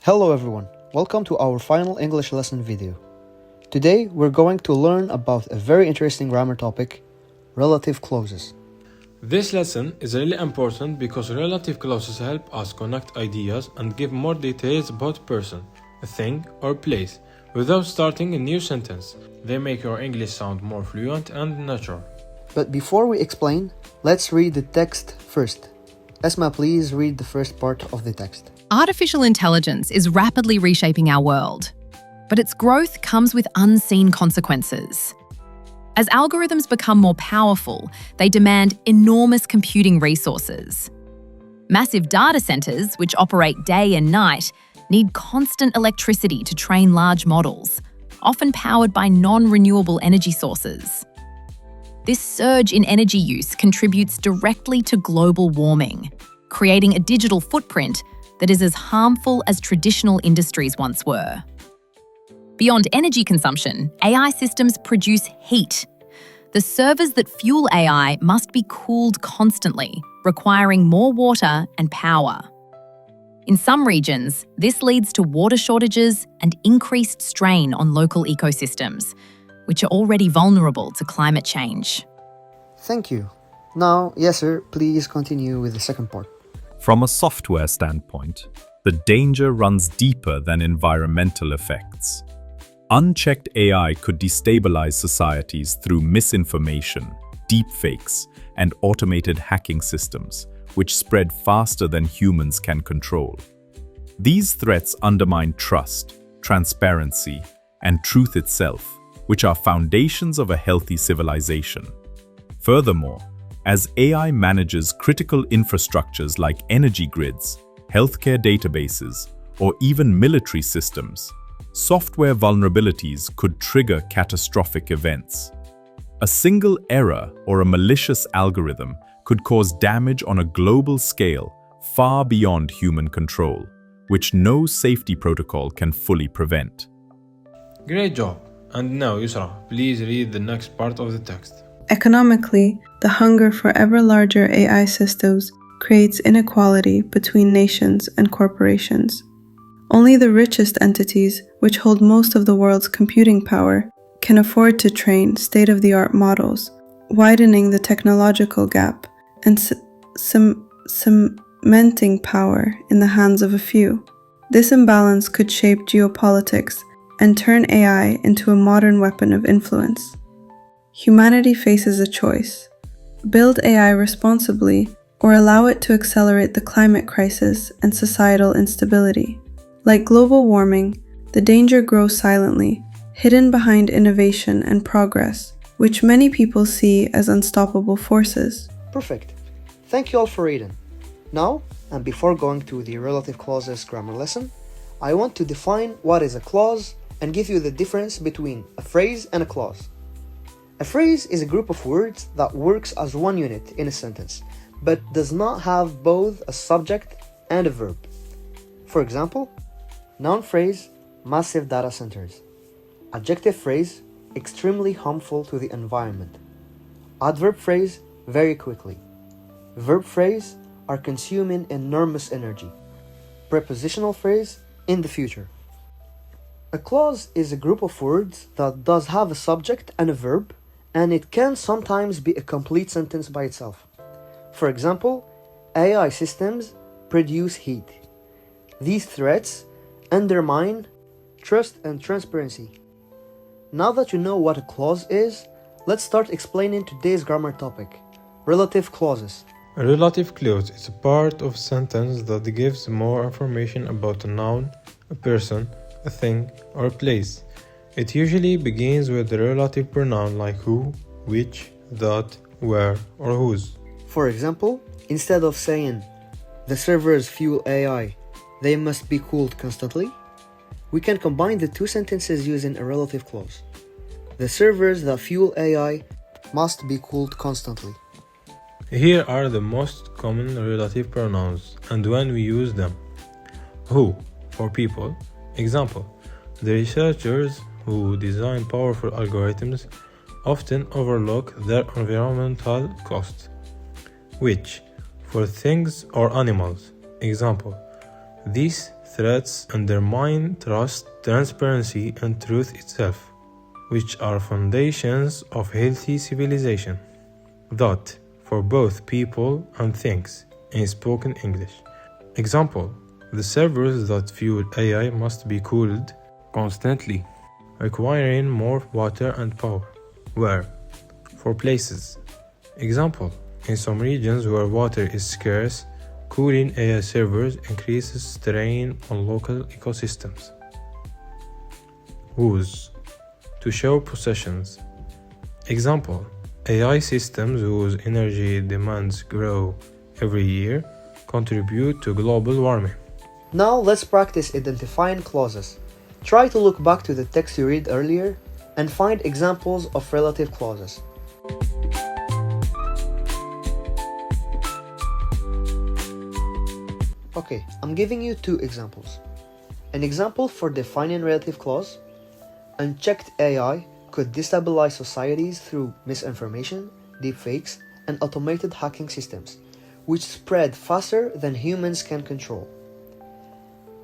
Hello everyone, welcome to our final English lesson video. Today we're going to learn about a very interesting grammar topic, relative clauses. This lesson is really important because relative clauses help us connect ideas and give more details about a person, a thing, or place without starting a new sentence. They make your English sound more fluent and natural. But before we explain, let's read the text first. Esma, please read the first part of the text. Artificial intelligence is rapidly reshaping our world, but its growth comes with unseen consequences. As algorithms become more powerful, they demand enormous computing resources. Massive data centers, which operate day and night, need constant electricity to train large models, often powered by non-renewable energy sources. This surge in energy use contributes directly to global warming, creating a digital footprint that is as harmful as traditional industries once were. Beyond energy consumption, AI systems produce heat. The servers that fuel AI must be cooled constantly, requiring more water and power. In some regions, this leads to water shortages and increased strain on local ecosystems, which are already vulnerable to climate change. Thank you. Now, Yasser, please continue with the second part. From a software standpoint, the danger runs deeper than environmental effects. Unchecked AI could destabilize societies through misinformation, deepfakes, and automated hacking systems, which spread faster than humans can control. These threats undermine trust, transparency, and truth itself, which are foundations of a healthy civilization. Furthermore, as AI manages critical infrastructures like energy grids, healthcare databases, or even military systems, software vulnerabilities could trigger catastrophic events. A single error or a malicious algorithm could cause damage on a global scale far beyond human control, which no safety protocol can fully prevent. Great job! And now, Yusra, please read the next part of the text. Economically, the hunger for ever larger AI systems creates inequality between nations and corporations. Only the richest entities, which hold most of the world's computing power, can afford to train state-of-the-art models, widening the technological gap and cementing power in the hands of a few. This imbalance could shape geopolitics and turn AI into a modern weapon of influence. Humanity faces a choice: build AI responsibly or allow it to accelerate the climate crisis and societal instability. Like global warming, the danger grows silently, hidden behind innovation and progress, which many people see as unstoppable forces. Perfect. Thank you all for reading. Now, and before going to the relative clauses grammar lesson, I want to define what is a clause and give you the difference between a phrase and a clause. A phrase is a group of words that works as one unit in a sentence, but does not have both a subject and a verb. For example, noun phrase, massive data centers. Adjective phrase, extremely harmful to the environment. Adverb phrase, very quickly. Verb phrase, are consuming enormous energy. Prepositional phrase, in the future. A clause is a group of words that does have a subject and a verb, and it can sometimes be a complete sentence by itself. For example, AI systems produce heat. These threats undermine trust and transparency. Now that you know what a clause is, let's start explaining today's grammar topic, relative clauses. A relative clause is a part of a sentence that gives more information about a noun, a person, a thing, or a place. It usually begins with a relative pronoun like who, which, that, where, or whose. For example, instead of saying, the servers fuel AI, they must be cooled constantly, we can combine the two sentences using a relative clause. The servers that fuel AI must be cooled constantly. Here are the most common relative pronouns and when we use them. Who, for people. Example, the researchers who design powerful algorithms often overlook their environmental costs. Which, for things or animals. Example, these threats undermine trust, transparency, and truth itself, which are foundations of healthy civilization. That, for both people and things, in spoken English. Example: the servers that fuel AI must be cooled constantly, requiring more water and power. Where? For places. Example: in some regions where water is scarce, cooling AI servers increases strain on local ecosystems. Whose? To show possessions. Example: AI systems whose energy demands grow every year contribute to global warming. Now let's practice identifying clauses. Try to look back to the text you read earlier and find examples of relative clauses. Okay, I'm giving you two examples. An example for defining relative clause: unchecked AI could destabilize societies through misinformation, deepfakes, and automated hacking systems, which spread faster than humans can control.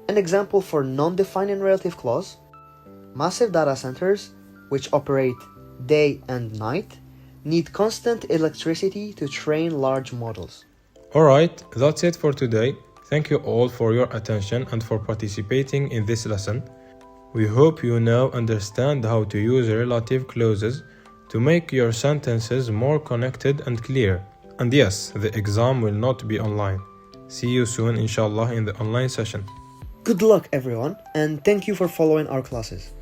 An example for non-defining relative clause: massive data centers, which operate day and night, need constant electricity to train large models. Alright, that's it for today. Thank you all for your attention and for participating in this lesson. We hope you now understand how to use relative clauses to make your sentences more connected and clear. And yes, the exam will not be online. See you soon, inshallah, in the online session. Good luck everyone, and thank you for following our classes.